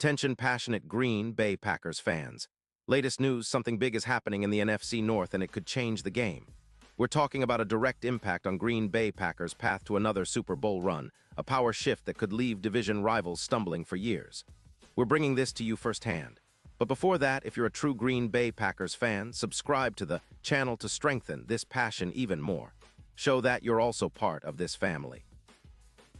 Attention passionate Green Bay Packers fans. Latest news, something big is happening in the NFC North and it could change the game. We're talking about a direct impact on Green Bay Packers' path to another Super Bowl run, a power shift that could leave division rivals stumbling for years. We're bringing this to you firsthand. But before that, if you're a true Green Bay Packers fan, subscribe to the channel to strengthen this passion even more. Show that you're also part of this family.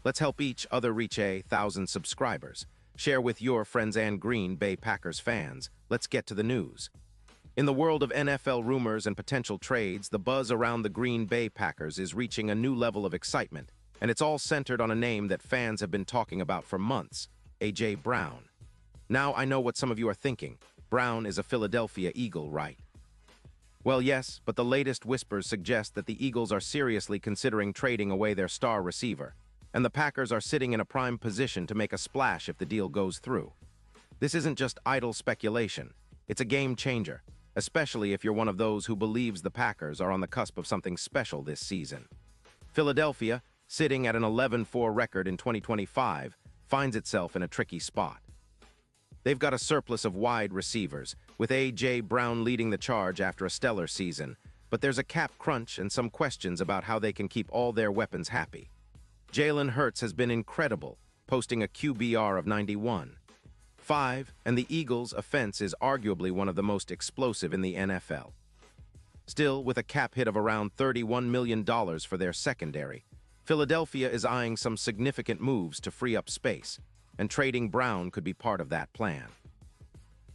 Let's help each other reach 1,000 subscribers. Share with your friends and Green Bay Packers fans. Let's get to the news. In the world of NFL rumors and potential trades, the buzz around the Green Bay Packers is reaching a new level of excitement, and it's all centered on a name that fans have been talking about for months, A.J. Brown. Now I know what some of you are thinking. Brown is a Philadelphia Eagle, right? Well, yes, but the latest whispers suggest that the Eagles are seriously considering trading away their star receiver, and the Packers are sitting in a prime position to make a splash if the deal goes through. This isn't just idle speculation. It's a game changer, especially if you're one of those who believes the Packers are on the cusp of something special this season. Philadelphia, sitting at an 11-4 record in 2025, finds itself in a tricky spot. They've got a surplus of wide receivers, with A.J. Brown leading the charge after a stellar season, but there's a cap crunch and some questions about how they can keep all their weapons happy. Jalen Hurts has been incredible, posting a QBR of 91.5, and the Eagles' offense is arguably one of the most explosive in the NFL. Still, with a cap hit of around $31 million for their secondary, Philadelphia is eyeing some significant moves to free up space, and trading Brown could be part of that plan.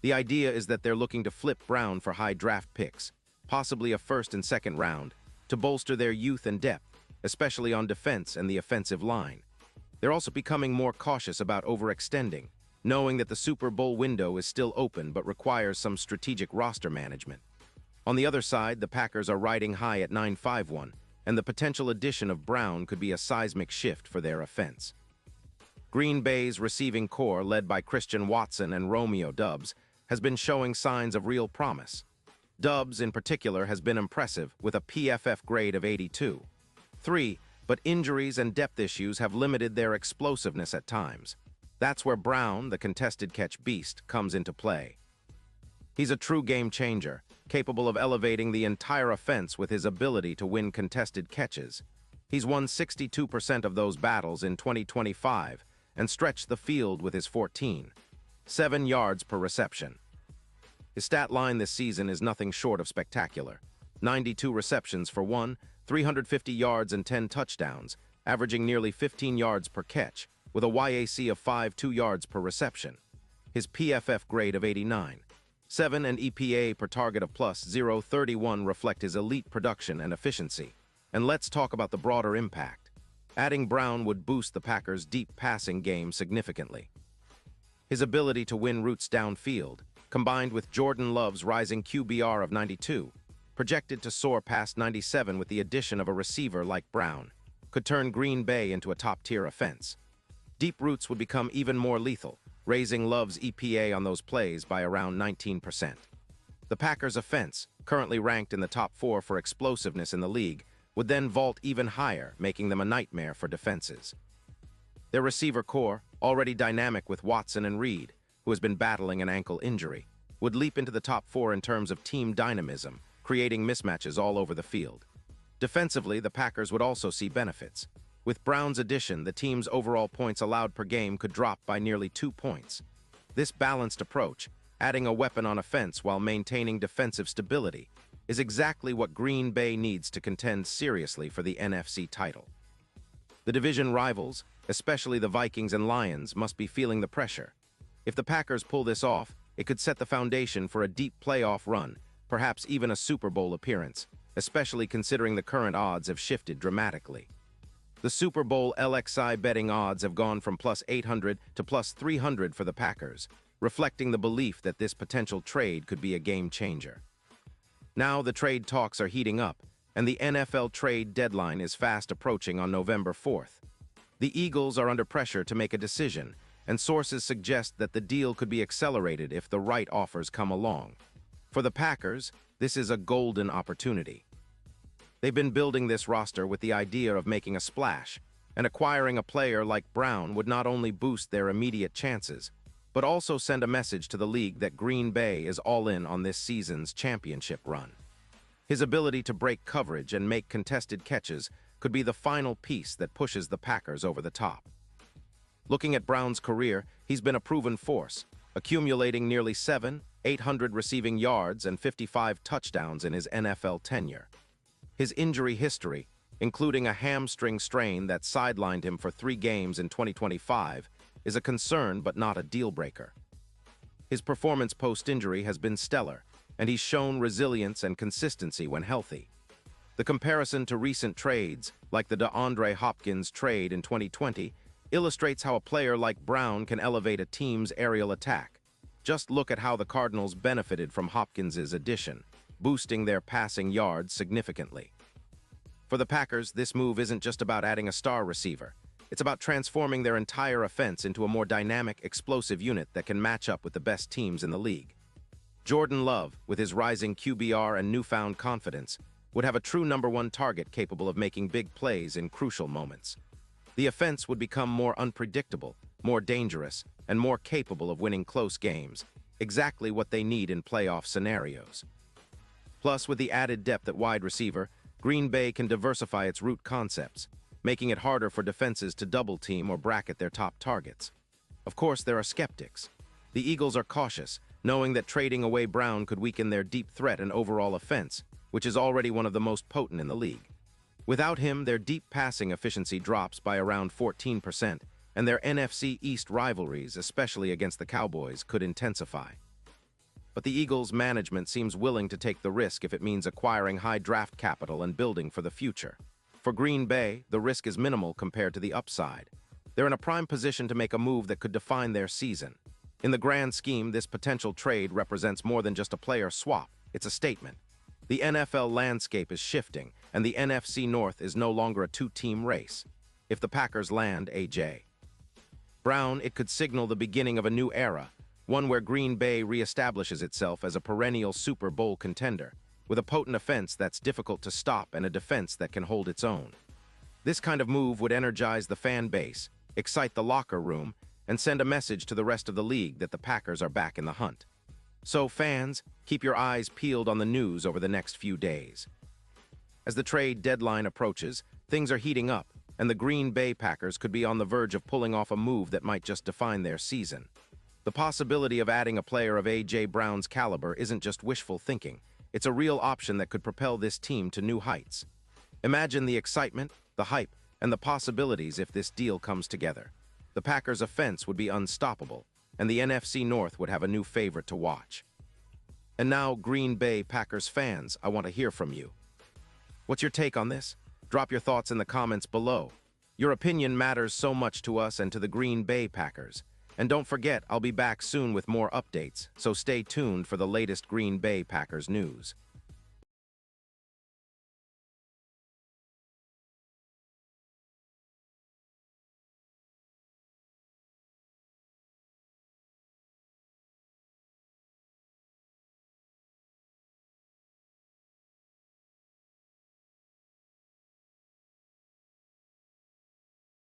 The idea is that they're looking to flip Brown for high draft picks, possibly a first and second round, to bolster their youth and depth, especially on defense and the offensive line. They're also becoming more cautious about overextending, knowing that the Super Bowl window is still open but requires some strategic roster management. On the other side, the Packers are riding high at 9-5-1, and the potential addition of Brown could be a seismic shift for their offense. Green Bay's receiving core, led by Christian Watson and Romeo Doubs, has been showing signs of real promise. Doubs, in particular, has been impressive with a PFF grade of 82.3, but injuries and depth issues have limited their explosiveness at times. That's where Brown, the contested catch beast, comes into play. He's a true game changer, capable of elevating the entire offense with his ability to win contested catches. He's won 62% of those battles in 2025 and stretched the field with his 14.7 yards per reception. His stat line this season is nothing short of spectacular. 92 receptions for 350 yards and 10 touchdowns, averaging nearly 15 yards per catch, with a YAC of 5.2 yards per reception. His PFF grade of 89.7 and EPA per target of plus 0.31 reflect his elite production and efficiency. And let's talk about the broader impact. Adding Brown would boost the Packers' deep passing game significantly. His ability to win routes downfield, combined with Jordan Love's rising QBR of 92, projected to soar past 97 with the addition of a receiver like Brown, could turn Green Bay into a top-tier offense. Deep routes would become even more lethal, raising Love's EPA on those plays by around 19%. The Packers' offense, currently ranked in the top 4 for explosiveness in the league, would then vault even higher, making them a nightmare for defenses. Their receiver core, already dynamic with Watson and Reed, who has been battling an ankle injury, would leap into the top 4 in terms of team dynamism, creating mismatches all over the field. Defensively, the Packers would also see benefits. With Brown's addition, the team's overall points allowed per game could drop by nearly 2 points. This balanced approach, adding a weapon on offense while maintaining defensive stability, is exactly what Green Bay needs to contend seriously for the NFC title. The division rivals, especially the Vikings and Lions, must be feeling the pressure. If the Packers pull this off, it could set the foundation for a deep playoff run, perhaps even a Super Bowl appearance, especially considering the current odds have shifted dramatically. The Super Bowl LXI betting odds have gone from plus 800 to plus 300 for the Packers, reflecting the belief that this potential trade could be a game changer. Now the trade talks are heating up, and the NFL trade deadline is fast approaching on November 4th. The Eagles are under pressure to make a decision, and sources suggest that the deal could be accelerated if the right offers come along. For the Packers, this is a golden opportunity. They've been building this roster with the idea of making a splash, and acquiring a player like Brown would not only boost their immediate chances, but also send a message to the league that Green Bay is all in on this season's championship run. His ability to break coverage and make contested catches could be the final piece that pushes the Packers over the top. Looking at Brown's career, he's been a proven force, accumulating nearly 800 receiving yards and 55 touchdowns in his NFL tenure. His injury history, including a hamstring strain that sidelined him for 3 games in 2025, is a concern but not a deal-breaker. His performance post-injury has been stellar, and he's shown resilience and consistency when healthy. The comparison to recent trades, like the DeAndre Hopkins trade in 2020, illustrates how a player like Brown can elevate a team's aerial attack. Just look at how the Cardinals benefited from Hopkins' addition, boosting their passing yards significantly. For the Packers, this move isn't just about adding a star receiver. It's about transforming their entire offense into a more dynamic, explosive unit that can match up with the best teams in the league. Jordan Love, with his rising QBR and newfound confidence, would have a true #1 target capable of making big plays in crucial moments. The offense would become more unpredictable, more dangerous, and more capable of winning close games, exactly what they need in playoff scenarios. Plus, with the added depth at wide receiver, Green Bay can diversify its route concepts, making it harder for defenses to double-team or bracket their top targets. Of course, there are skeptics. The Eagles are cautious, knowing that trading away Brown could weaken their deep threat and overall offense, which is already one of the most potent in the league. Without him, their deep passing efficiency drops by around 14%, and their NFC East rivalries, especially against the Cowboys, could intensify. But the Eagles' management seems willing to take the risk if it means acquiring high draft capital and building for the future. For Green Bay, the risk is minimal compared to the upside. They're in a prime position to make a move that could define their season. In the grand scheme, this potential trade represents more than just a player swap. It's a statement. The NFL landscape is shifting, and the NFC North is no longer a 2-team race. If the Packers land A.J. Brown, it could signal the beginning of a new era, one where Green Bay reestablishes itself as a perennial Super Bowl contender, with a potent offense that's difficult to stop and a defense that can hold its own. This kind of move would energize the fan base, excite the locker room, and send a message to the rest of the league that the Packers are back in the hunt. So fans, keep your eyes peeled on the news over the next few days. As the trade deadline approaches, things are heating up, and the Green Bay Packers could be on the verge of pulling off a move that might just define their season. The possibility of adding a player of A.J. Brown's caliber isn't just wishful thinking. It's a real option that could propel this team to new heights. Imagine the excitement, the hype, and the possibilities if this deal comes together. The Packers' offense would be unstoppable, and the NFC North would have a new favorite to watch. And now, Green Bay Packers fans, I want to hear from you. What's your take on this? Drop your thoughts in the comments below. Your opinion matters so much to us and to the Green Bay Packers. And don't forget, I'll be back soon with more updates, so stay tuned for the latest Green Bay Packers news.